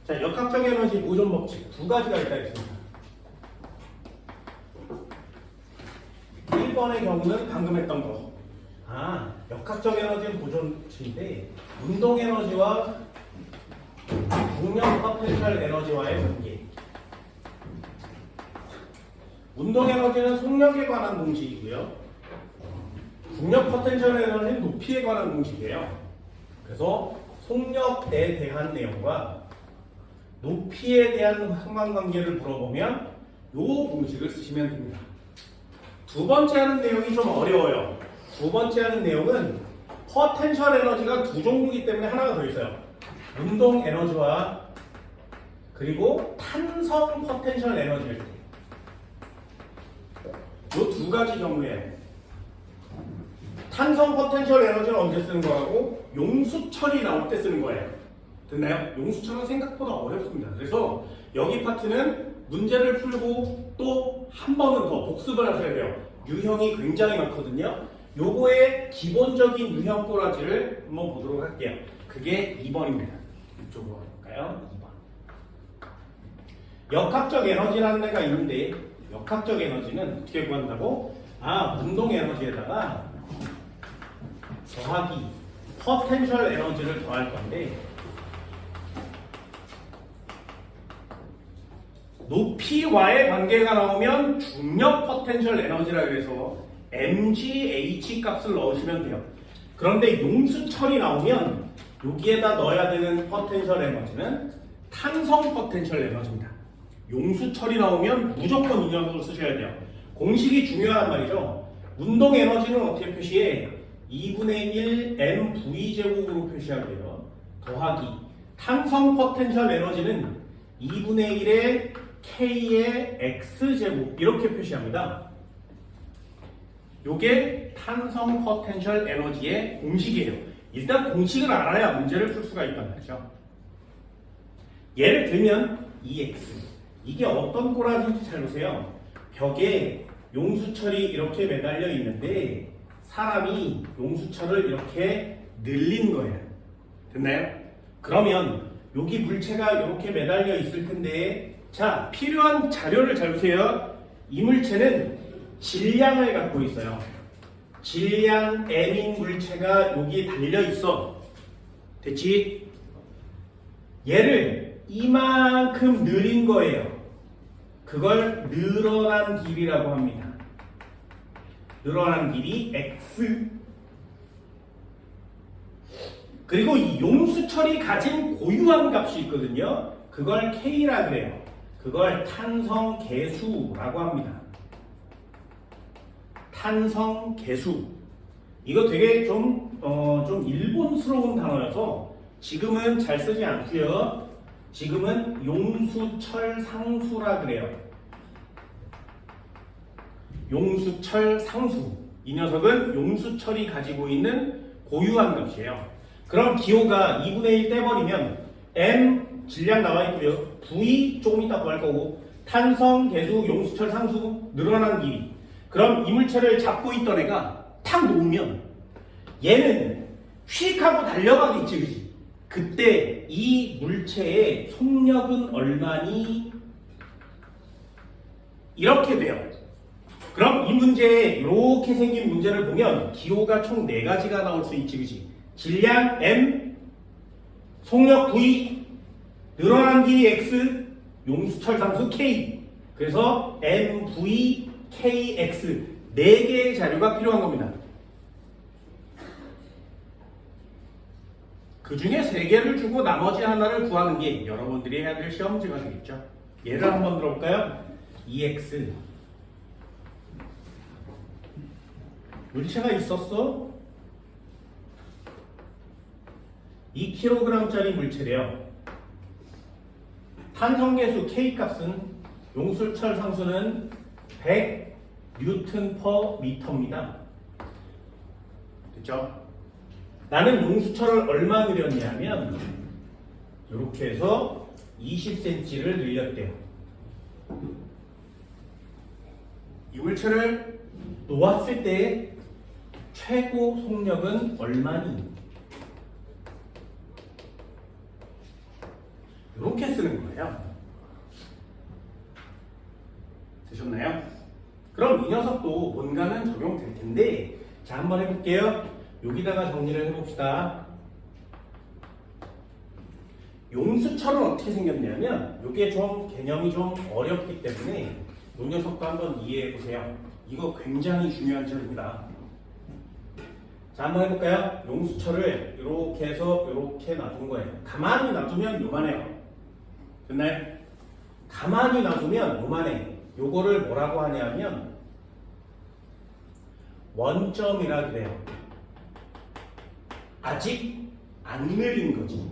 자, 역학적 에너지 보존 법칙 두 가지가 있다 했습니다. 1번의 경우는 방금 했던 거. 역학적 에너지는 보존법칙인데 운동 에너지와 중력 포텐셜 에너지와의 관계. 운동 에너지는 속력에 관한 공식이고요. 중력 포텐셜 에너지는 높이에 관한 공식이에요. 그래서 속력에 대한 내용과 높이에 대한 상관관계를 물어보면 이 공식을 쓰시면 됩니다. 두 번째 하는 내용이 좀 어려워요. 두 번째 하는 내용은 포텐셜 에너지가 두 종류이기 때문에 하나가 더 있어요. 운동 에너지와 그리고 탄성 포텐셜 에너지일 때. 이 두 가지 경우에 탄성 포텐셜 에너지는 언제 쓰는 거하고 용수철이 나올 때 쓰는 거예요. 됐나요? 용수철은 생각보다 어렵습니다. 그래서 여기 파트는 문제를 풀고 또 한 번은 더 복습을 하셔야 돼요. 유형이 굉장히 많거든요. 요거의 기본적인 유형 꼬라지를 한번 보도록 할게요. 그게 2번입니다. 이쪽으로 갈까요? 2번. 역학적 에너지라는 애가 있는데 역학적 에너지는 어떻게 구한다고? 운동 에너지에다가 더하기 포텐셜 에너지를 더할 건데 높이와의 관계가 나오면 중력 포텐셜 에너지라 그래서 mgh 값을 넣으시면 돼요. 그런데 용수철이 나오면 여기에다 넣어야 되는 포텐셜 에너지는 탄성 포텐셜 에너지입니다. 용수철이 나오면 무조건 이 녀석을 쓰셔야 돼요. 공식이 중요한 말이죠. 운동 에너지는 어떻게 표시해? 2분의 1 mv 제곱으로 표시하고요. 더하기 탄성 포텐셜 에너지는 2분의 1의 k의 x 제곱 이렇게 표시합니다. 요게 탄성 포텐셜 에너지의 공식이에요. 일단 공식을 알아야 문제를 풀 수가 있단 말이죠. 예를 들면 EX 이게 어떤 꼬라지인지 잘 보세요. 벽에 용수철이 이렇게 매달려 있는데 사람이 용수철을 이렇게 늘린 거예요. 됐나요? 그러면 여기 물체가 이렇게 매달려 있을 텐데 자, 필요한 자료를 잘 보세요. 이 물체는 질량을 갖고 있어요. 질량 m인 물체가 여기 달려 있어. 됐지? 얘를 이만큼 늘린 거예요. 그걸 늘어난 길이라고 합니다. 늘어난 길이 x. 그리고 이 용수철이 가진 고유한 값이 있거든요. 그걸 k라 그래요. 그걸 탄성 계수라고 합니다. 탄성 계수. 이거 되게 좀 일본스러운 단어여서 지금은 잘 쓰지 않고요. 지금은 용수철 상수라 그래요. 용수철 상수. 이 녀석은 용수철이 가지고 있는 고유한 값이에요. 그럼 기호가 2분의 1 떼버리면 m 질량 나와 있고요. v 조금 이따 구할 거고 탄성, 계수, 용수철, 상수, 늘어난 길이. 그럼 이 물체를 잡고 있던 애가 탁 놓으면 얘는 휙 하고 달려가겠지, 그치? 그때 이 물체의 속력은 얼마니? 이렇게 돼요. 그럼 이 문제에 이렇게 생긴 문제를 보면 기호가 총 4가지가 나올 수 있지, 그치? 질량 m, 속력 v, 늘어난 길이 x, 용수철 상수 k. 그래서 mv, kx 4개의 자료가 필요한 겁니다. 그 중에 3개를 주고 나머지 하나를 구하는 게 여러분들이 해야 될 시험지가 되겠죠. 예를 한번 들어볼까요? EX 물체가 있었어. 2kg짜리 물체래요. 탄성계수 K값은 용수철 상수는 100 뉴턴 퍼 미터입니다. 됐죠? 나는 용수철을 얼마 늘렸냐면 이렇게 해서 20cm를 늘렸대요. 이 물체를 놓았을 때 최고 속력은 얼마니? 이렇게 쓰는 거예요. 되셨나요? 그럼 이 녀석도 뭔가는 적용될 텐데, 자, 한번 해볼게요. 여기다가 정리를 해봅시다. 용수철은 어떻게 생겼냐면, 이게 좀 개념이 좀 어렵기 때문에 이 녀석도 한번 이해해 보세요. 이거 굉장히 중요한 점입니다. 자, 한번 해볼까요? 용수철을 이렇게 해서 이렇게 놔둔 거예요. 가만히 놔두면 요만해요. 됐나요? 가만히 놔두면 요만해. 요거를 뭐라고 하냐면 원점이라 그래요. 아직 안 느린 거지.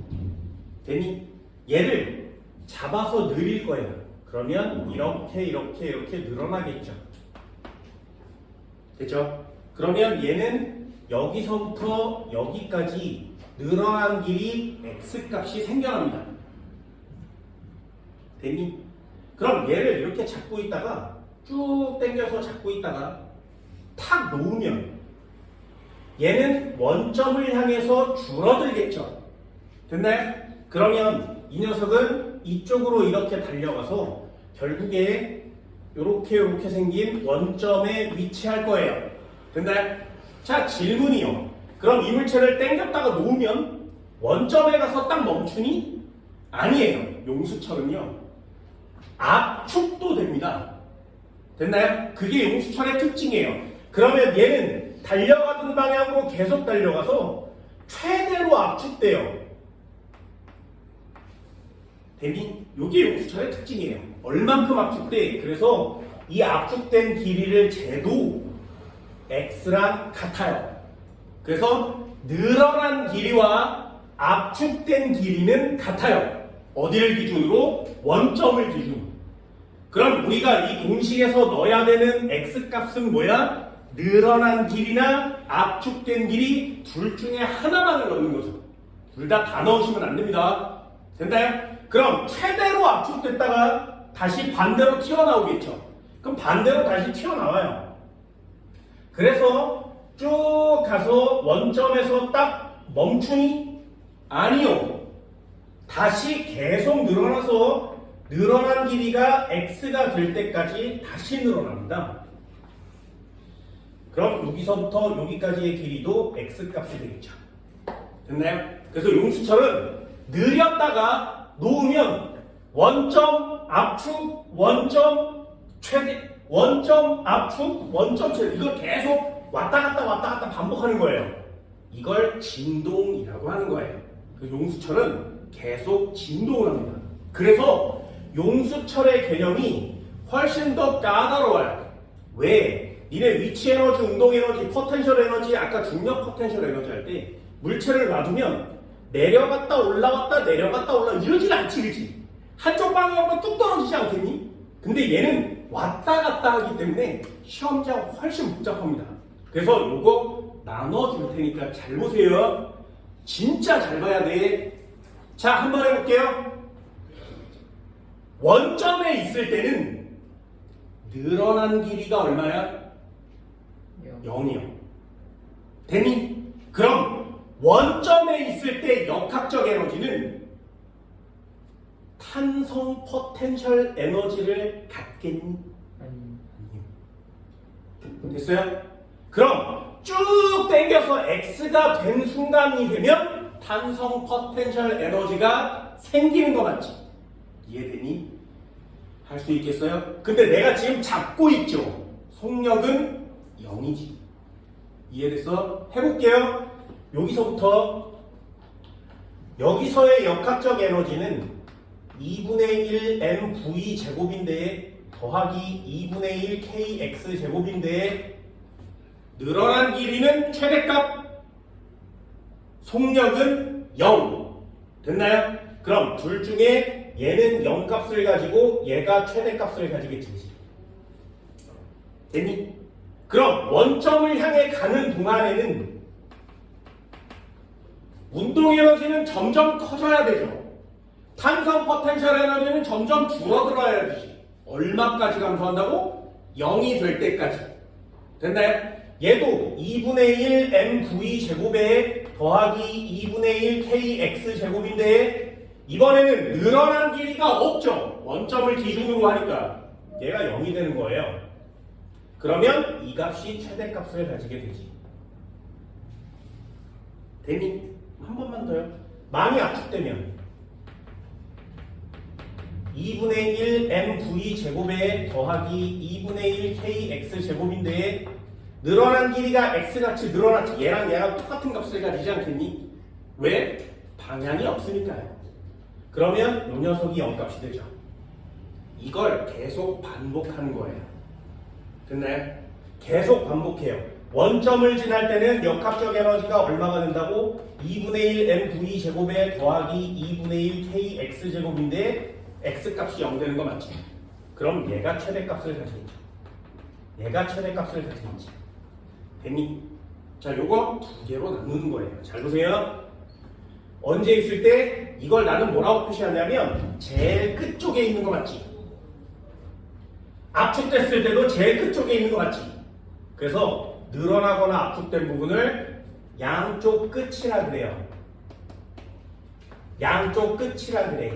되니? 얘를 잡아서 느릴 거예요. 그러면 이렇게 늘어나겠죠. 됐죠? 그러면 얘는 여기서부터 여기까지 늘어난 길이 x값이 생겨납니다. 되니? 그럼 얘를 이렇게 잡고 있다가 쭉 당겨서 잡고 있다가 탁 놓으면 얘는 원점을 향해서 줄어들겠죠. 됐나요? 그러면 이 녀석은 이쪽으로 이렇게 달려가서 결국에 이렇게 생긴 원점에 위치할 거예요. 됐나요? 자, 질문이요. 그럼 이 물체를 당겼다가 놓으면 원점에 가서 딱 멈추니? 아니에요. 용수철은요, 압축도 됩니다. 됐나요? 그게 용수철의 특징이에요. 그러면 얘는 달려가던 방향으로 계속 달려가서 최대로 압축돼요. 되니? 이게 용수철의 특징이에요. 얼만큼 압축돼? 그래서 이 압축된 길이를 재도 x랑 같아요. 그래서 늘어난 길이와 압축된 길이는 같아요. 어디를 기준으로? 원점을 기준으로. 그럼 우리가 이 공식에서 넣어야 되는 x값은 뭐야? 늘어난 길이나 압축된 길이 둘 중에 하나만을 넣는 거죠. 둘 다 넣으시면 안 됩니다. 됐나요? 그럼 최대로 압축됐다가 다시 반대로 튀어나오겠죠. 그럼 반대로 다시 튀어나와요. 그래서 쭉 가서 원점에서 딱 멈추니? 아니요. 다시 계속 늘어나서 늘어난 길이가 x가 될 때까지 다시 늘어납니다. 그럼 여기서부터 여기까지의 길이도 x값이 되겠죠. 됐나요? 그래서 용수철은 느렸다가 놓으면 원점 압축, 원점 최대, 원점 압축, 원점 최대, 이걸 계속 왔다 갔다 반복하는 거예요. 이걸 진동이라고 하는 거예요. 그 용수철은 계속 진동을 합니다. 그래서 용수철의 개념이 훨씬 더 까다로워요. 왜? 니네 위치 에너지, 운동 에너지, 포텐셜 에너지, 아까 중력 포텐셜 에너지 할 때 물체를 놔두면 내려갔다 올라갔다 이러질 않지, 그치? 한쪽 방향으로 뚝 떨어지지 않겠니? 근데 얘는 왔다 갔다 하기 때문에 시험지하고 훨씬 복잡합니다. 그래서 요거 나눠줄 테니까 잘 보세요. 진짜 잘 봐야 돼. 자, 한번 해볼게요. 원점에 있을 때는 늘어난 길이가 얼마야? 0이요. 되니? 그럼 원점에 있을 때 역학적 에너지는 탄성 포텐셜 에너지를 갖겠니? 아니요. 됐어요? 그럼 쭉 당겨서 x가 된 순간이 되면 탄성 포텐셜 에너지가 생기는 거 맞지? 이해되니? 할 수 있겠어요? 근데 내가 지금 잡고 있죠? 속력은 0이지. 이해됐어? 해볼게요. 여기서부터 여기서의 역학적 에너지는 2분의 1 mv 제곱인데 더하기 2분의 1 kx 제곱인데 늘어난 길이는 최대값, 속력은 0. 됐나요? 그럼 둘 중에 얘는 0값을 가지고 얘가 최대값을 가지겠지. 됐니? 그럼 원점을 향해 가는 동안에는 운동 에너지는 점점 커져야 되죠. 탄성 포텐셜 에너지는 점점 줄어들어야 되지. 얼마까지 감소한다고? 0이 될 때까지. 됐나요? 얘도 2분의 1 mv 제곱에 더하기 2분의 1 kx 제곱인데 이번에는 늘어난 길이가 없죠. 원점을 기준으로 하니까 얘가 0이 되는 거예요. 그러면 이 값이 최대값을 가지게 되지. 되니? 한 번만 더요. 많이 압축되면 2분의 1 mv 제곱에 더하기 2분의 1 kx 제곱인데 늘어난 길이가 x같이 늘어났지. 얘랑 똑같은 값을 가지지 않겠니? 왜? 방향이 없으니까요. 그러면 이 녀석이 0값이 되죠. 이걸 계속 반복하는 거예요. 됐나요? 계속 반복해요. 원점을 지날 때는 역학적 에너지가 얼마가 된다고? 2분의 1 mv 제곱에 더하기 2분의 1 kx 제곱인데 x값이 0 되는 거 맞지? 그럼 얘가 최대값을 가지겠죠. 얘가 최대값을 가지겠지. 됐니? 자, 요거 두 개로 나누는 거예요. 잘 보세요. 언제 있을 때 이걸 나는 뭐라고 표시하냐면 제일 끝쪽에 있는 거 맞지? 압축됐을 때도 제일 끝쪽에 있는 거 맞지? 그래서 늘어나거나 압축된 부분을 양쪽 끝이라 그래요. 양쪽 끝이라 그래.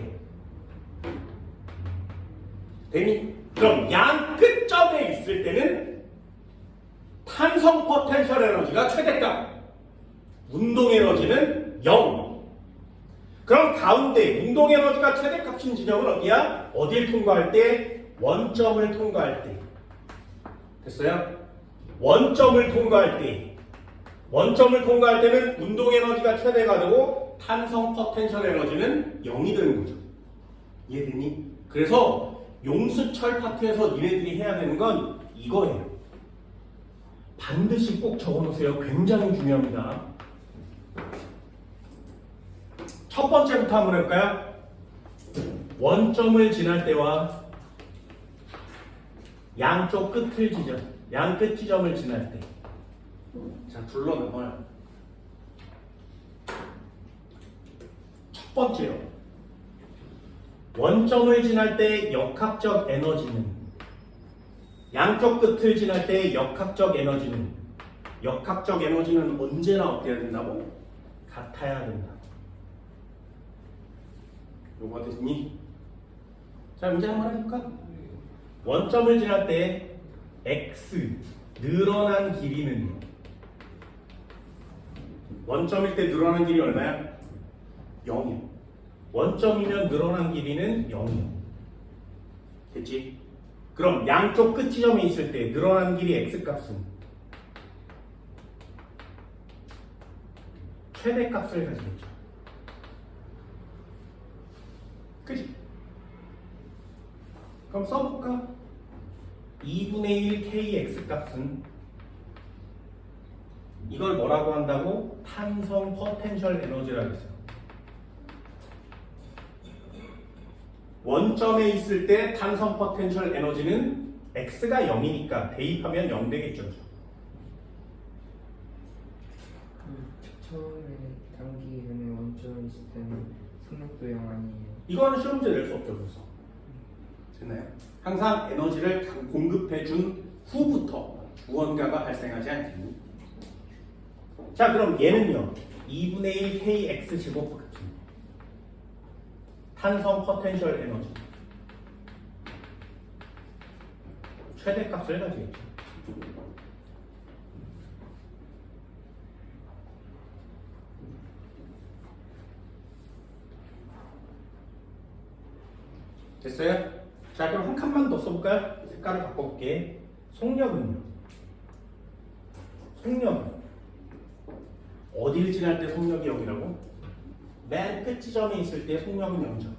되니? 그럼 양 끝점에 있을 때는 탄성 포텐셜 에너지가 최대값, 운동 에너지는 0. 그럼 가운데 운동 에너지가 최대값인 지점은 어디야? 어딜 통과할 때? 원점을 통과할 때. 됐어요? 원점을 통과할 때. 원점을 통과할 때는 운동 에너지가 최대가 되고 탄성 포텐셜 에너지는 0이 되는 거죠. 이해되니? 그래서 용수철 파트에서 니네들이 해야 되는 건 이거예요. 반드시 꼭 적어놓으세요. 굉장히 중요합니다. 첫 번째부터 한번 해볼까요? 원점을 지날 때와 양쪽 끝을 지점, 양 끝 지점을 지날 때. 자, 둘로 나눠요. 첫 번째요. 원점을 지날 때 역학적 에너지는, 양쪽 끝을 지날 때 역학적 에너지는 언제나 어때야 된다고? 같아야 된다. 요거 됐니? 자, 이제 한번 해볼까? 원점을 지날 때 x, 늘어난 길이는, 원점일 때 늘어난 길이 얼마야? 0이요. 원점이면 늘어난 길이는 0이요. 됐지? 그럼 양쪽 끝 지점에 있을 때 늘어난 길이 x값은 최대값을 가지겠죠. 그치? 그럼 써볼까? 2분의 1 kx 값은 이걸 뭐라고 한다고? 탄성 포텐셜 에너지라고 했어요. 원점에 있을 때 탄성 포텐셜 에너지는 x가 0이니까 대입하면 0 되겠죠. 처음에 단기에는 원점에 있을 때는 속력도 0 아니에요. 이거는 시험 문제 낼 수 없죠. 그래서 됐나요? 항상 에너지를 공급해준 후부터 무언가가 발생하지 않겠니? 자, 그럼 얘는요. 2분의 1 kx 제곱 같은 탄성 포텐셜 에너지 최대값을 가지겠죠. 됐어요? 자, 그럼 한 칸만 더 써볼까요? 색깔을 바꿔볼게. 속력은요? 속력은 어딜 지날 때 속력이 0이라고? 맨 끝 지점에 있을 때 속력은 0점.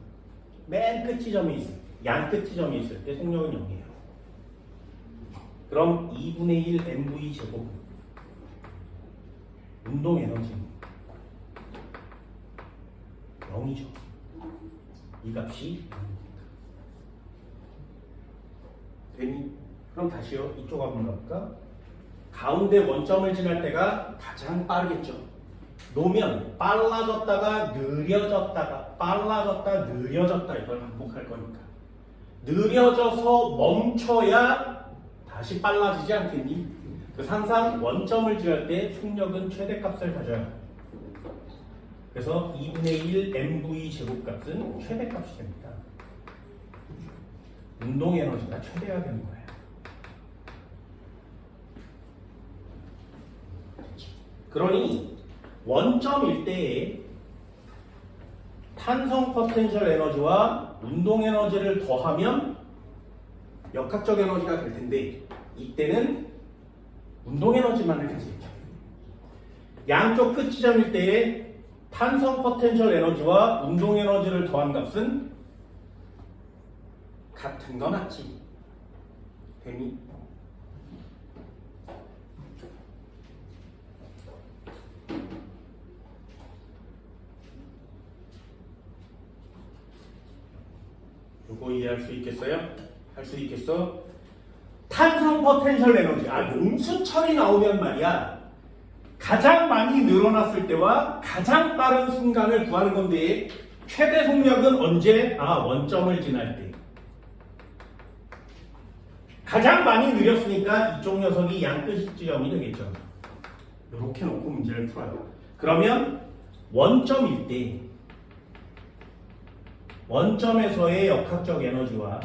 맨 끝 지점에 있을 때, 양 끝 지점에 있을 때 속력은 0이에요. 그럼 2분의 1 mv 제곱 운동 에너지는 0이죠. 이 값이 0입니다. 되니? 그럼 다시요. 이쪽 한번 가볼까? 가운데 원점을 지날 때가 가장 빠르겠죠. 놓으면 빨라졌다가 느려졌다가 빨라졌다 느려졌다 이걸 반복할 거니까 느려져서 멈춰야 다시 빨라지지 않겠니? 그래서 항상 원점을 지날 때 속력은 최대값을 가져요. 그래서 2분의 1 mv 제곱값은 최대값이 됩니다. 운동 에너지가 최대가 되는 거예요. 그러니 원점일 때에 탄성 포텐셜 에너지와 운동 에너지를 더하면 역학적 에너지가 될 텐데 이때는 운동 에너지만을 가지겠죠. 양쪽 끝 지점일 때에 탄성 포텐셜 에너지와 운동 에너지를 더한 값은 같은 거 맞지? 되니? 요거 이해할 수 있겠어요? 할 수 있겠어? 탄성 포텐셜 에너지, 용수철이 나오면 말이야 가장 많이 늘어났을 때와 가장 빠른 순간을 구하는 건데 최대 속력은 언제? 원점을 지날 때. 가장 많이 느렸으니까 이쪽 녀석이 양끝 지점이 되겠죠. 이렇게 놓고 문제를 풀어요. 그러면 원점일 때 원점에서의 역학적 에너지와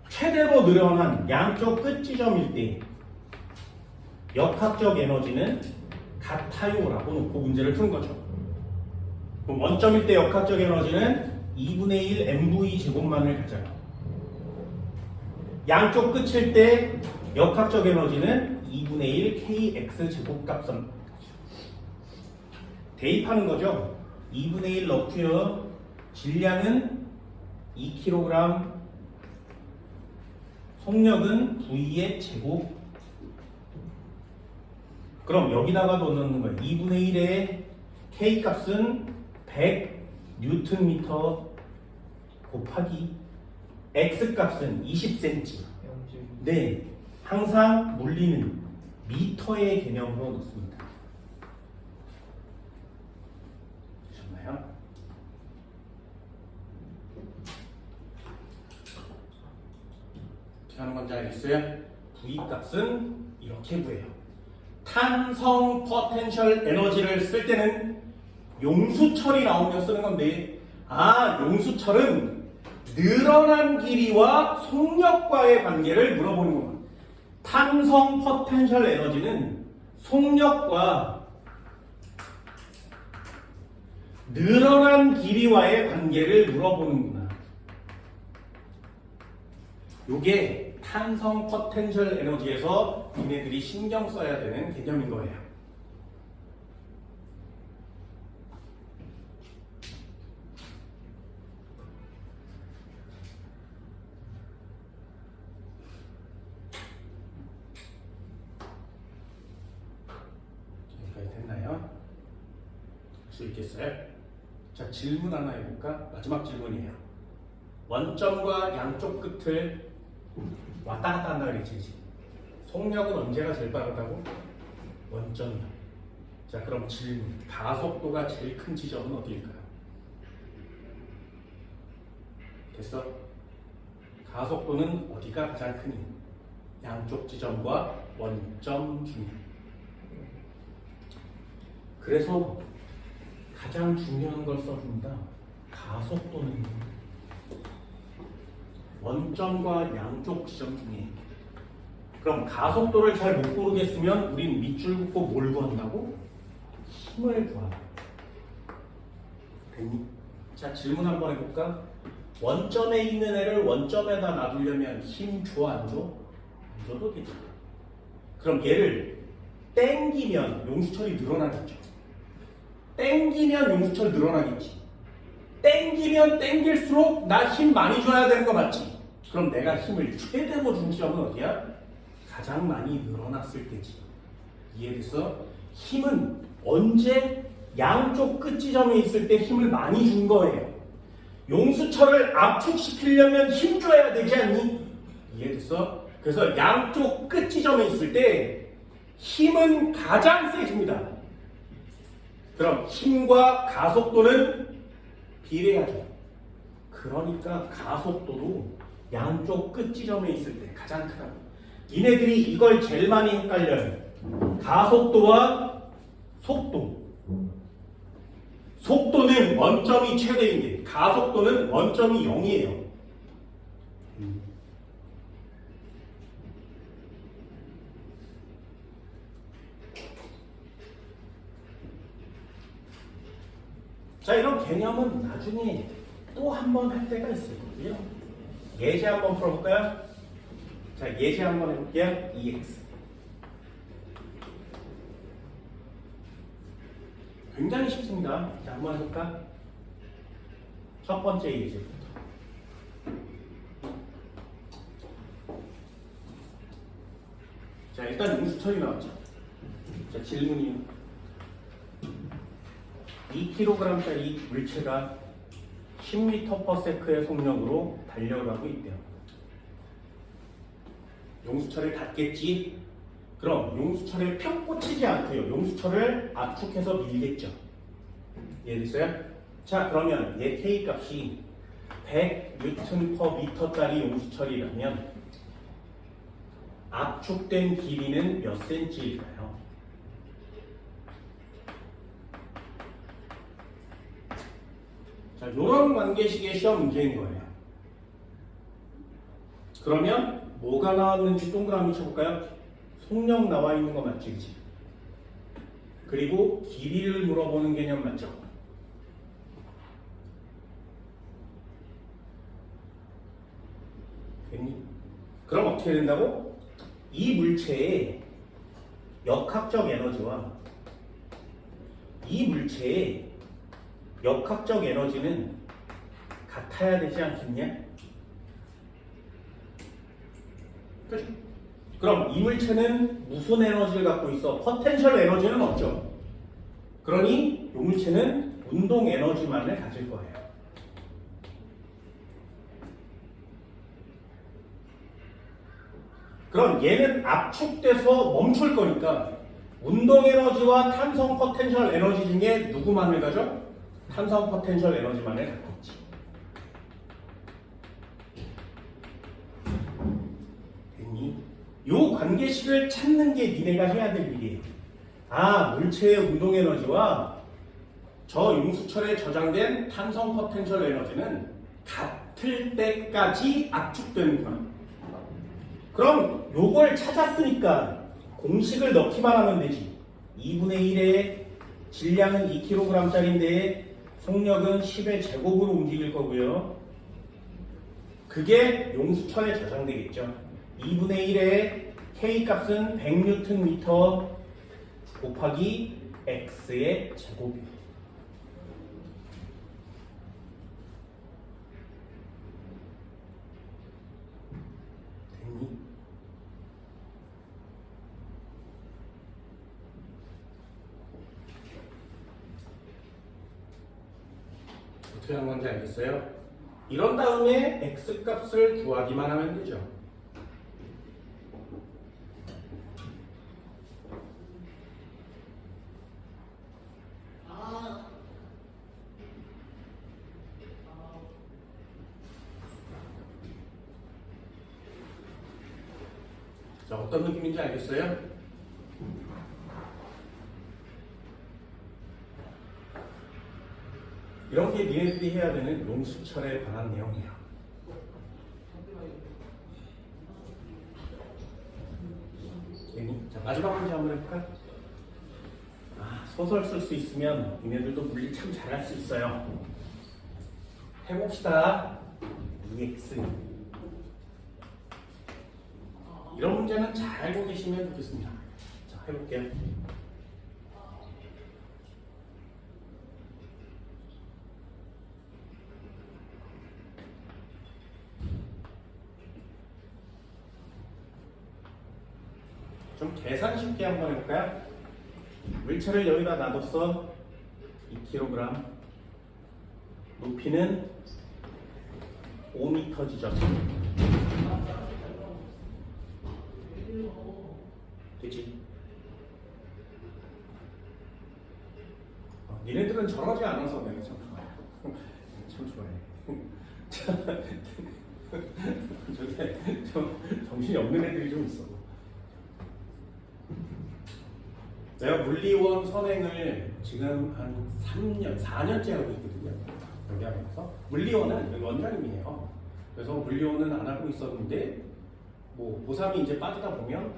최대로 늘어난 양쪽 끝 지점일 때 역학적 에너지는 같아요라고 놓고 문제를 푼 거죠. 그럼 원점일 때 역학적 에너지는 2분의 1 mv 제곱만을 가져요. 양쪽 끝일 때 역학적 에너지는 2분의 1 kx 제곱값선 대입하는 거죠. 2분의 1 넣고요. 질량은 2kg, 속력은 V의 제곱. 그럼 여기다가도 넣는 거예요. 2분의 1의 K 값은 100 뉴턴미터 곱하기 X 값은 20cm. 네, 항상 물리는 미터의 개념으로 넣습니다. 되셨나요? 어떻게 하는 건지 알겠어요? V 값은 이렇게 구해요. 탄성 포텐셜 에너지를 쓸 때는 용수철이 나오면 쓰는 건데 용수철은 늘어난 길이와 속력과의 관계를 물어보는구나. 탄성 포텐셜 에너지는 속력과 늘어난 길이와의 관계를 물어보는구나. 요게 탄성 포텐셜 에너지에서 니네들이 신경 써야 되는 개념인 거예요. 여기까지 됐나요? 할 수 있겠어요? 자, 질문 하나 해볼까? 마지막 질문이에요. 원점과 양쪽 끝을 왔다 갔다 한다 그랬지. 속력은 언제가 제일 빠르다고? 원점이야. 자, 그럼 질문. 가속도가 제일 큰 지점은 어디일까요? 됐어? 가속도는 어디가 가장 크니? 양쪽 지점과 원점 중에. 그래서 가장 중요한 걸 써준다. 가속도는 원점과 양쪽 지점 중에. 그럼 가속도를 잘 못 고르겠으면 우린 밑줄 긋고 뭘 구한다고? 힘을 구한다. 됐니? 자, 질문 한번 해볼까? 원점에 있는 애를 원점에다 놔두려면 힘 줘, 안 줘? 안 줘도 되지. 그럼 얘를 땡기면 용수철이 늘어나겠죠. 땡기면 용수철 늘어나겠지. 땡기면 땡길수록 나 힘 많이 줘야 되는 거 맞지? 그럼 내가 힘을 최대로 준 지점은 어디야? 가장 많이 늘어났을 때지. 이해됐어? 힘은 언제 양쪽 끝 지점에 있을 때 힘을 많이 준 거예요. 용수철을 압축시키려면 힘 줘야 되지 않니? 이해됐어? 그래서 양쪽 끝 지점에 있을 때 힘은 가장 세집니다. 그럼 힘과 가속도는 비례하죠. 그러니까 가속도도 양쪽 끝 지점에 있을 때 가장 크다고. 이네들이 이걸 제일 많이 헷갈려요. 가속도와 속도. 속도는 원점이 최대인데 가속도는 원점이 0이에요. 자, 이런 개념은 나중에 또 한 번 할 때가 있을 거고요. 예제 한번 풀어볼까요? 자, 예제 한번 해볼게요. EX. 굉장히 쉽습니다. 자, 한번 해볼까? 첫 번째 예제부터. 자, 일단 용수철이 나왔죠. 자, 질문이 2kg짜리 물체가 10m/s의 속력으로 달려가고 있대요. 용수철에 닿겠지? 그럼 용수철에 펴 꽂히지 않고요. 용수철을 압축해서 밀겠죠. 이해됐어요? 자, 그러면 얘 K 값이 100N/m짜리 용수철이라면 압축된 길이는 몇 cm일까요? 자, 이런 관계식의 시험 문제인 거예요. 그러면 뭐가 나왔는지 동그라미 쳐볼까요? 속력 나와 있는 거 맞지, 그치? 그리고 길이를 물어보는 개념 맞죠? 됐니? 그럼 어떻게 된다고? 이 물체의 역학적 에너지와 이 물체의 역학적 에너지는 같아야 되지 않겠냐? 그렇죠? 그럼 이 물체는 무슨 에너지를 갖고 있어? 포텐셜 에너지는 없죠. 그러니 이 물체는 운동 에너지만을 가질 거예요. 그럼 얘는 압축돼서 멈출 거니까 운동 에너지와 탄성 포텐셜 에너지 중에 누구만을 가져? 탄성 포텐셜 에너지만을 갖겠지. 됐니? 요 관계식을 찾는 게 니네가 해야 될 일이에요. 아, 물체의 운동 에너지와 저 용수철에 저장된 탄성 포텐셜 에너지는 같을 때까지 압축되는구나. 그럼 요걸 찾았으니까 공식을 넣기만 하면 되지. 2분의 1의 질량은 2kg짜리인데 속력은 10의 제곱으로 움직일 거고요. 그게 용수철에 저장되겠죠. 2분의 1의 K 값은 100Nm 곱하기 X의 제곱이에요. 됐니? 어떻게 하는 건지 알겠어요? 이런 다음에 X값을 구하기만 하면 되죠. 자, 어떤 느낌인지 알겠어요? 이런 게 니네들이 해야 되는 용수철에 관한 내용이에요. 자, 마지막 문제 한번 해볼까? 아, 소설 쓸 수 있으면 니네들도 물리 참 잘할 수 있어요. 해봅시다. EX. 이런 문제는 잘 알고 계시면 좋겠습니다. 자, 해볼게요. 좀 계산 쉽게 한번 해볼까요? 물체를 여기다 놔뒀어. 2kg. 높이는 5m 지점. 되지? 니네들은 저러지 않아서 내가 참 좋아해. 참 좋아해. 정신이 없는 애들이 좀 있어. 제가 물리원 선행을 지금 한 3년, 4년째 하고 있거든요. 여기 하면서 물리원은 여기 원장님이에요. 그래서 물리원은 안 하고 있었는데 뭐 고3이 이제 빠지다 보면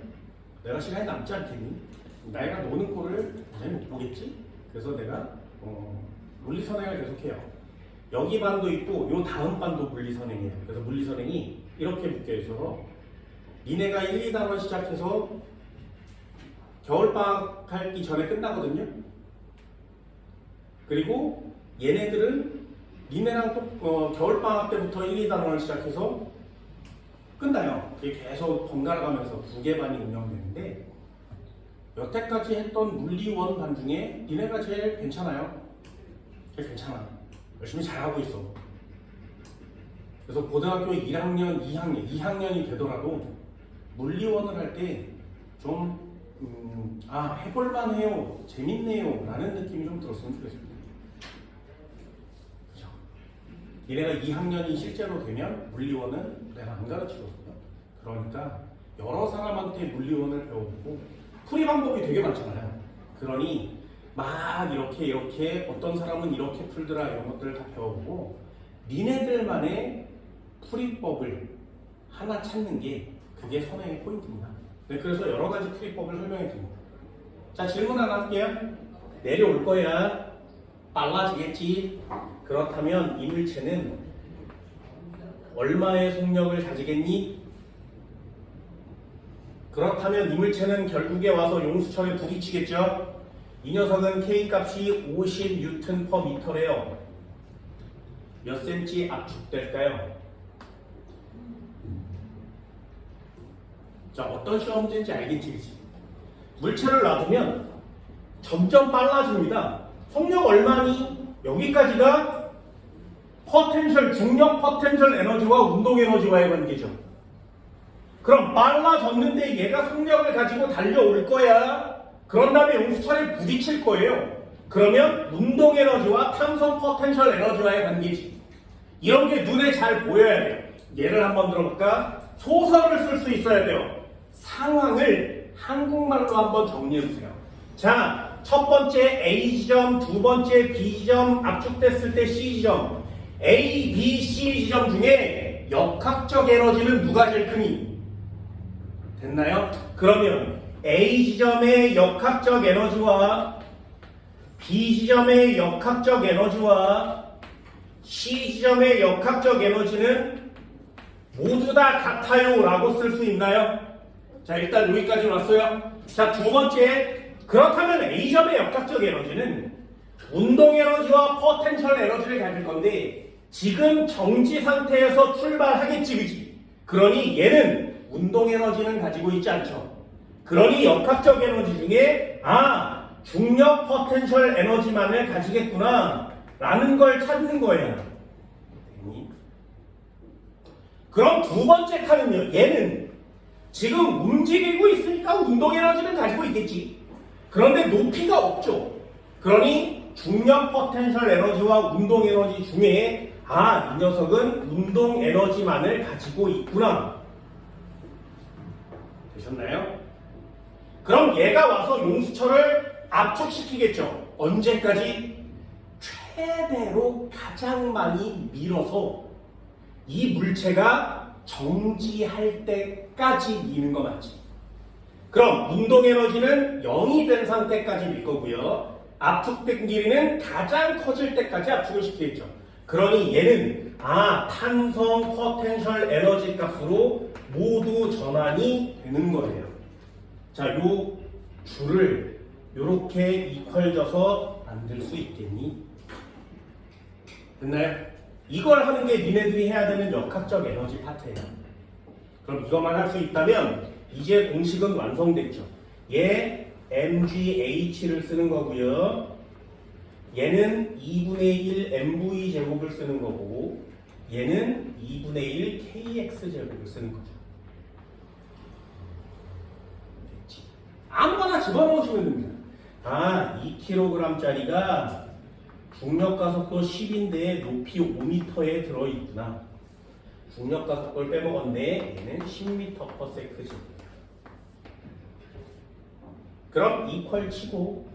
내가 시간이 남지 않겠니? 나이가 노는 꼴을 당연히 못 보겠지? 그래서 내가 물리 선행을 계속해요. 여기 반도 있고 요 다음 반도 물리 선행이에요. 그래서 물리 선행이 이렇게 묶여 있어서 니네가 1, 2단원 시작해서 겨울방학 하기 전에 끝나거든요. 그리고 얘네들은 니네랑 또 겨울방학 때부터 1, 2단원을 시작해서 끝나요. 그게 계속 번갈아 가면서 두 개 반이 운영되는데 여태까지 했던 물리원 반 중에 니네가 제일 괜찮아요. 제일 괜찮아. 열심히 잘하고 있어. 그래서 고등학교 1학년, 2학년이 되더라도 물리원을 할 때 좀 해볼만 해요, 재밌네요 라는 느낌이 좀 들었으면 좋겠습니다. 그렇죠? 얘네가 2학년이 실제로 되면 물리원은 내가 안 가르치거든요. 그러니까 여러 사람한테 물리원을 배워보고 풀이 방법이 되게 많잖아요. 그러니 막 이렇게 어떤 사람은 이렇게 풀더라 이런 것들을 다 배워보고 니네들만의 풀이법을 하나 찾는 게 그게 선행의 포인트입니다. 네, 그래서 여러 가지 풀이법을 설명해 드립니다. 자, 질문 하나 할게요. 내려올 거야. 빨라지겠지. 그렇다면 이 물체는 얼마의 속력을 가지겠니? 그렇다면 이 물체는 결국에 와서 용수철에 부딪히겠죠? 이 녀석은 K값이 50N/m래요. 몇 cm 압축될까요? 자, 어떤 시험 문제인지 알겠지, 그치? 물체를 놔두면 점점 빨라집니다. 속력 얼마니? 여기까지가 포텐셜, 중력 포텐셜 에너지와 운동 에너지와의 관계죠. 그럼 빨라졌는데 얘가 속력을 가지고 달려올 거야. 그런 다음에 용수철에 부딪힐 거예요. 그러면 운동 에너지와 탐성 포텐셜 에너지와의 관계지. 이런 게 눈에 잘 보여야 돼요. 예를 한번 들어볼까? 소설을 쓸 수 있어야 돼요. 상황을 한국말로 한번 정리해주세요. 자, 첫 번째 A지점, 두 번째 B지점 압축됐을 때 C지점, A, B, C 지점 중에 역학적 에너지는 누가 제일 크니? 됐나요? 그러면 A지점의 역학적 에너지와 B지점의 역학적 에너지와 C지점의 역학적 에너지는 모두 다 같아요 라고 쓸 수 있나요? 자, 일단 여기까지 왔어요. 자, 두 번째, 그렇다면 A점의 역학적 에너지는 운동 에너지와 포텐셜 에너지를 가질 건데 지금 정지 상태에서 출발하겠지, 그지? 그러니 얘는 운동 에너지는 가지고 있지 않죠. 그러니 역학적 에너지 중에 중력 포텐셜 에너지만을 가지겠구나 라는 걸 찾는 거예요. 그럼 두 번째 칸은요, 얘는 지금 움직이고 있으니까 운동 에너지는 가지고 있겠지. 그런데 높이가 없죠. 그러니 중력 포텐셜 에너지와 운동 에너지 중에 이 녀석은 운동 에너지만을 가지고 있구나. 되셨나요? 그럼 얘가 와서 용수철을 압축시키겠죠. 언제까지? 최대로 가장 많이 밀어서 이 물체가 정지할 때까지 미는 거 맞지? 그럼 운동 에너지는 0이 된 상태까지 밀 거고요. 압축된 길이는 가장 커질 때까지 압축을 시키겠죠. 그러니 얘는 탄성 포텐셜 에너지 값으로 모두 전환이 되는 거예요. 자, 요 줄을 요렇게 이퀄져서 만들 수 있겠니? 됐나요? 이걸 하는 게 니네들이 해야 되는 역학적 에너지 파트예요. 그럼 이것만 할 수 있다면 이제 공식은 완성됐죠. 얘 mgh를 쓰는 거고요. 얘는 2분의 1 mv 제곱을 쓰는 거고 얘는 2분의 1 kx 제곱을 쓰는 거죠. 됐지? 아무거나 집어넣으시면 됩니다. 2kg짜리가 중력가속도 10인데 높이 5m에 들어있구나. 중력가속도를 빼먹었네. 얘는 10m/s. 그럼 이퀄 치고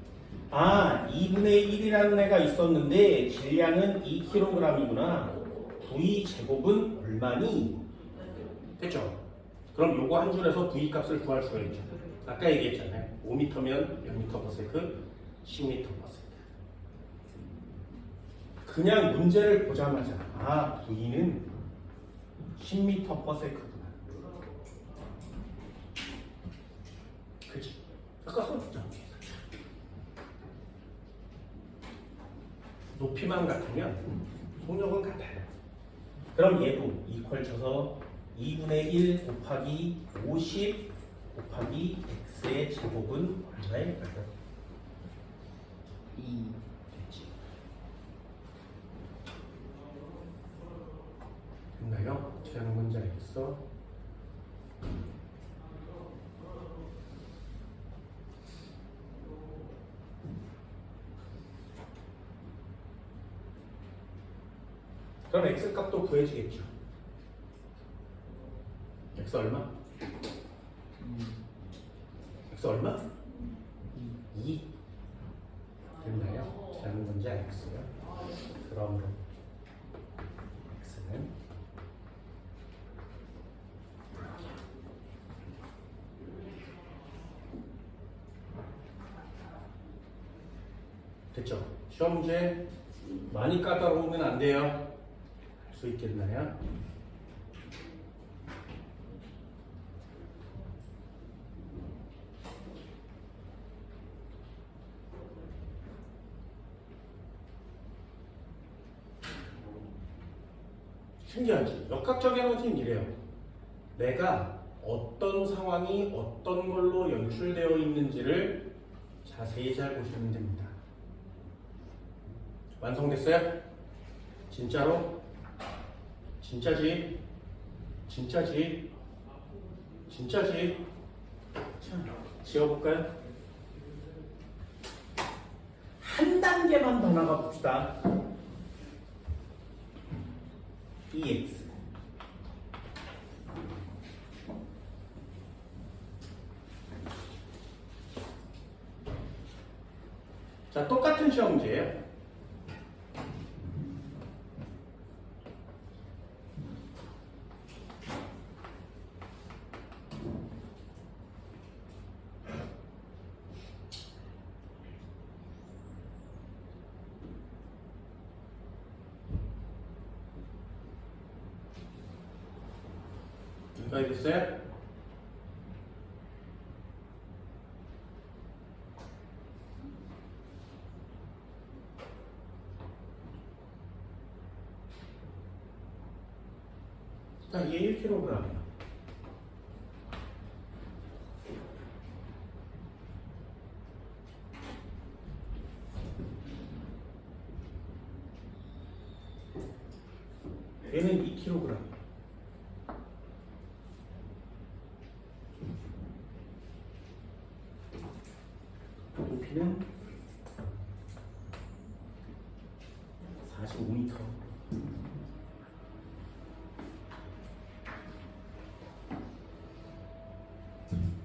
2분의 1이라는 애가 있었는데 질량은 2kg이구나. V 제곱은 얼마니? 됐죠? 그럼 요거 한 줄에서 V 값을 구할 수가 있죠. 아까 얘기했잖아요. 5m면 몇 m per second? 10m per second. 그냥 문제를 보자마자 V는 10m per second구나. 그치? 아까 써줬잖아. 높이만 같으면 속력은 같아요. 그럼 얘도 이퀄 쳐서 2분의 1 곱하기 50 곱하기 x의 제곱은 얼마일까요? 2. 됐지. 됐나요? 어떻게 하는 건지 알겠어? 그럼 x 값도 구해지겠죠. x 얼마? x 얼마? 2. 됐나요? 어떻게 하는 건지 알겠어요? 그럼 x는 됐죠? 시험 문제 많이 까다로우면 안 돼요. 할 수 있겠나요? 신기하지? 역학적 에너지는 이래요. 내가 어떤 상황이 어떤 걸로 연출되어 있는지를 자세히 잘 보시면 됩니다. 완성됐어요? 진짜로? 진짜지? 진짜지? 진짜지? 자, 지워볼까요? 한 단계만 더 나가 봅시다. EX 자, 똑같은 시험 문제예요. 여기까지 됐어요? 자, 이게 1kg이야. 얘는 2kg. 높이는 45m.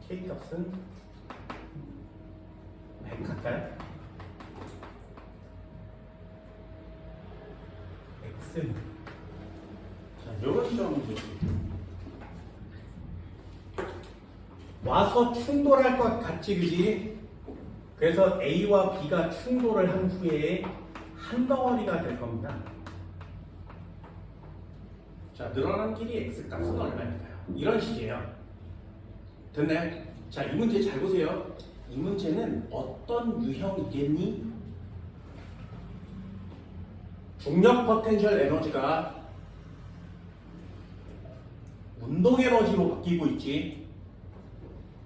K 값은 100 할까요? X는 자, 이런 시험은 와서 충돌할 것 같지, 그지? 그래서 A와 B가 충돌을 한 후에 한 덩어리가 될 겁니다. 자, 늘어난 길이 X 값은 얼마일까요? 이런 식이에요. 됐나요? 자, 이 문제 잘 보세요. 이 문제는 어떤 유형이겠니? 중력 포텐셜 에너지가 운동 에너지로 바뀌고 있지.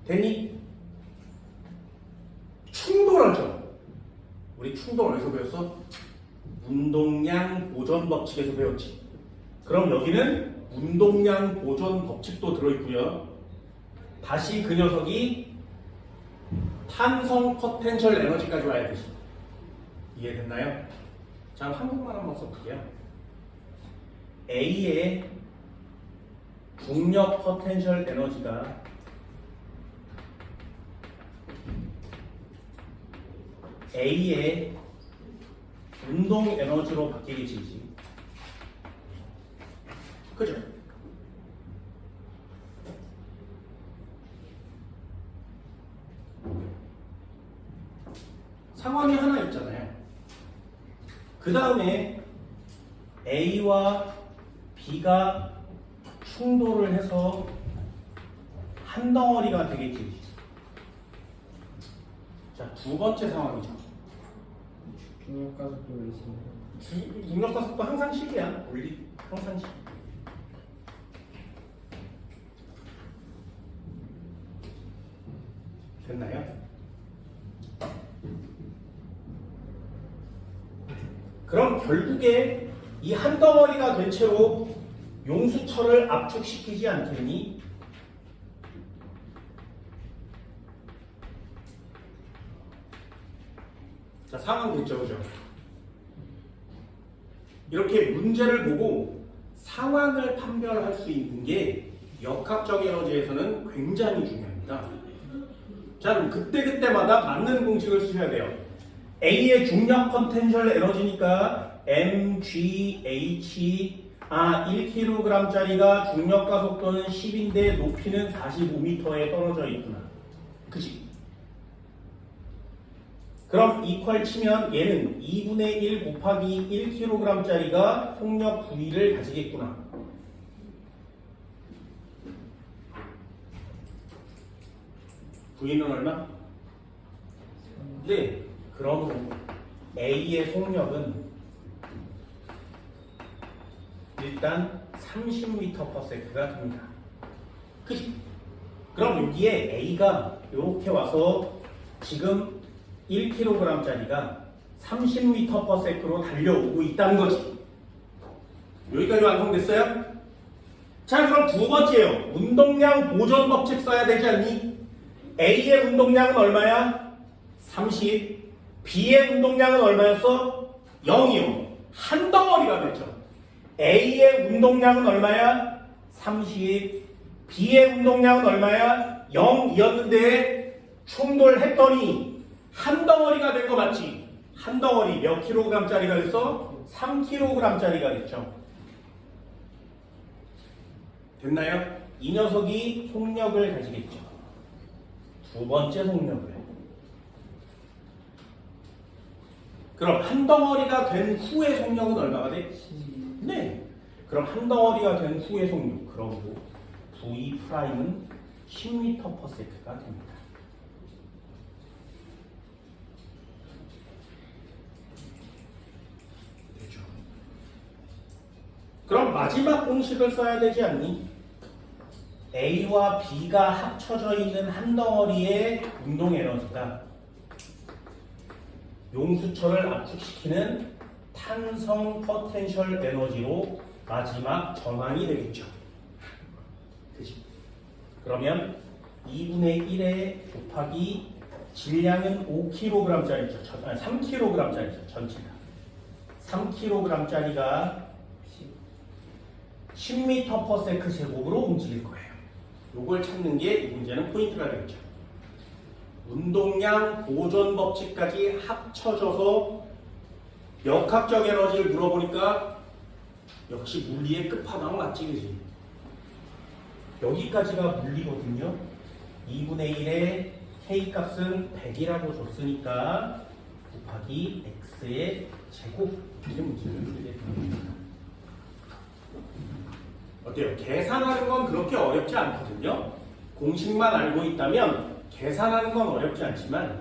됐니? 충돌하죠. 우리 충돌 어디서 배웠어? 운동량 보존 법칙에서 배웠지. 그럼 여기는 운동량 보존 법칙도 들어있고요. 다시 그 녀석이 탄성 포텐셜 에너지까지 와야 되지. 이해됐나요? 자, 한국말 한번 써볼게요. A의 중력 포텐셜 에너지가 A의 운동 에너지로 바뀌겠지. 그죠? 상황이 하나 있잖아요. 그 다음에 A와 B가 충돌을 해서 한 덩어리가 되겠지. 자, 두 번째 상황이죠. 중력가속도 있습니다. 중력가속도 항상 식이야. 원리 항상 식. 됐나요? 그럼 결국에 이 한 덩어리가 된 채로 용수철을 압축시키지 않겠니? 자, 상황 됐죠, 그죠? 이렇게 문제를 보고 상황을 판별할 수 있는 게 역학적 에너지에서는 굉장히 중요합니다. 자, 그럼 그때그때마다 맞는 공식을 쓰셔야 돼요. A의 중력 포텐셜 에너지니까 mgh 1kg짜리가 중력 가속도는 10인데 높이는 45m에 떨어져 있구나. 그치? 그럼 이퀄 치면 얘는 2분의 1 곱하기 1kg짜리가 속력 V를 가지겠구나. V는 얼마? 네. 그러므로 A의 속력은 일단 30m/s가 됩니다. 그치? 그럼 여기에 A가 이렇게 와서 지금 1kg짜리가 30m/s로 달려오고 있다는 거지. 여기까지 완성됐어요? 자, 그럼 두 번째요. 운동량 보존 법칙 써야 되지 않니? A의 운동량은 얼마야? 30. B의 운동량은 얼마였어? 0이요. 한 덩어리가 됐죠. A의 운동량은 얼마야? 30. B의 운동량은 얼마야? 0이었는데 충돌했더니 한 덩어리가 된 거 맞지? 한 덩어리 몇 킬로그램짜리가 됐어? 3kg짜리가 됐죠. 됐나요? 이 녀석이 속력을 가지겠죠. 두 번째 속력을. 그럼 한 덩어리가 된 후의 속력은 얼마가 돼? 네. 그럼 한 덩어리가 된 후의 속력. 그럼 V''은 10m/s가 됩니다. 됐죠. 그럼 마지막 공식을 써야 되지 않니? A와 B가 합쳐져 있는 한 덩어리의 운동 에너지가 용수철을 압축시키는 탄성 포텐셜 에너지로 마지막 전환이 되겠죠. 그치? 그러면 2분의 1에 곱하기 질량은 5kg짜리죠. 3kg짜리죠. 전체가. 3kg짜리가 10m/s 제곱으로 움직일 거예요. 요걸 찾는 게 이 문제는 포인트가 되겠죠. 운동량 보존 법칙까지 합쳐져서 역학적 에너지를 물어보니까 역시 물리의 끝판왕 맞지, 그지? 여기까지가 물리거든요. 2분의 1의 K값은 100이라고 줬으니까 곱하기 X의 제곱. 이게 문제를 풀게 됩니다. 어때요? 계산하는 건 그렇게 어렵지 않거든요. 공식만 알고 있다면 계산하는 건 어렵지 않지만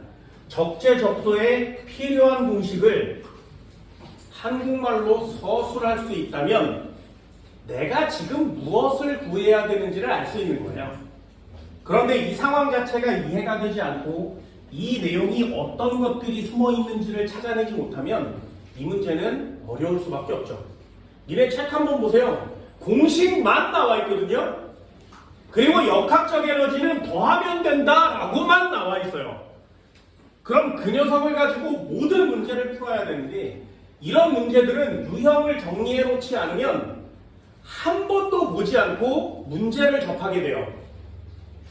적재적소에 필요한 공식을 한국말로 서술할 수 있다면 내가 지금 무엇을 구해야 되는지를 알 수 있는 거예요. 그런데 이 상황 자체가 이해가 되지 않고 이 내용이 어떤 것들이 숨어 있는지를 찾아내지 못하면 이 문제는 어려울 수밖에 없죠. 니네 책 한번 보세요. 공식만 나와 있거든요. 그리고 역학적 에너지는 더하면 된다라고만 나와 있어요. 그럼 그 녀석을 가지고 모든 문제를 풀어야 되는데 이런 문제들은 유형을 정리해 놓지 않으면 한 번도 보지 않고 문제를 접하게 돼요.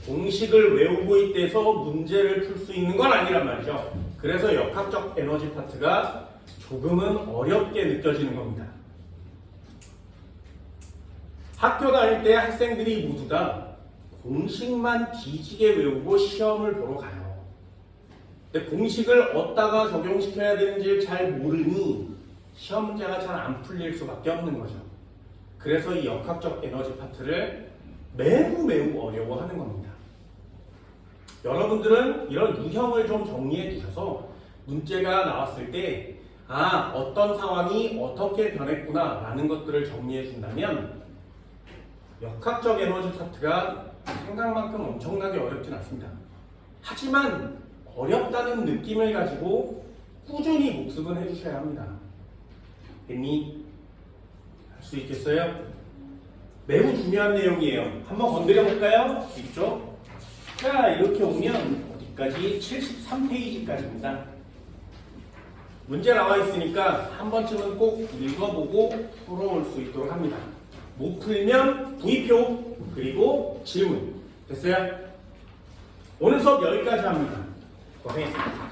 공식을 외우고 있대서 문제를 풀 수 있는 건 아니란 말이죠. 그래서 역학적 에너지 파트가 조금은 어렵게 느껴지는 겁니다. 학교 다닐 때 학생들이 모두 다 공식만 뒤지게 외우고 시험을 보러 가요. 근데 공식을 어디다가 적용시켜야 되는지 잘 모르니 시험 문제가 잘 안 풀릴 수밖에 없는 거죠. 그래서 이 역학적 에너지 파트를 매우 어려워하는 겁니다. 여러분들은 이런 유형을 좀 정리해 두셔서 문제가 나왔을 때 어떤 상황이 어떻게 변했구나 라는 것들을 정리해 준다면 역학적 에너지 파트가 생각만큼 엄청나게 어렵진 않습니다. 하지만 어렵다는 느낌을 가지고 꾸준히 복습은 해주셔야 합니다. 됐니? 할 수 있겠어요? 매우 중요한 내용이에요. 한번 건드려 볼까요? 있죠? 자, 이렇게 오면 어디까지? 73페이지까지입니다. 문제 나와 있으니까 한 번쯤은 꼭 읽어보고 풀어올 수 있도록 합니다. 못 풀면 V표 그리고 질문. 됐어요? 오늘 수업 여기까지 합니다. 고생했습니다.